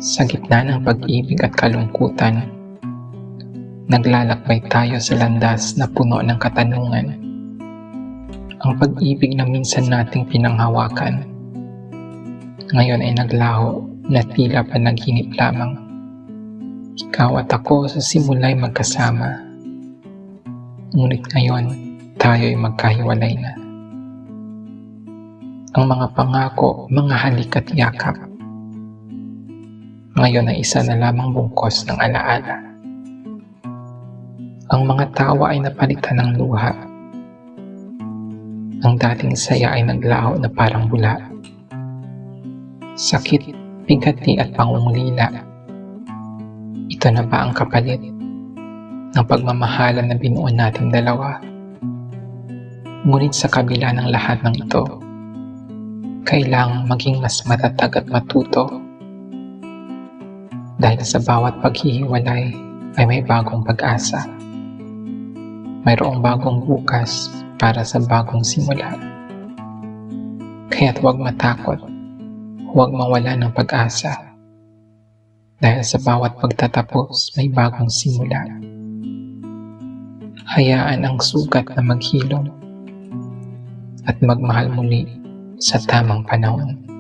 Sa gitna ng pag-ibig at kalungkutan, naglalakbay tayo sa landas na puno ng katanungan. Ang pag-ibig na minsan nating pinanghawakan, ngayon ay naglaho na tila panaginip lamang. Ikaw at ako sa simula'y magkasama, ngunit ngayon tayo'y magkahiwalay na. Ang mga pangako, mga halik at yakap, ngayon ay isa na lamang bungkos ng alaala. Ang mga tawa ay napalitan ng luha. Ang dating saya ay naglaho na parang bula. Sakit, bigati at pangungulila. Ito na ba ang kapalit ng pagmamahalan na binuo nating dalawa? Ngunit sa kabila ng lahat ng ito, kailangang maging mas matatag at matuto. Dahil sa bawat paghihiwalay ay may bagong pag-asa. Mayroong bagong bukas para sa bagong simula. Kaya't huwag matakot, huwag mawala ng pag-asa. Dahil sa bawat pagtatapos may bagong simula. Hayaan ang sugat na maghilom at magmahal muli sa tamang panahon.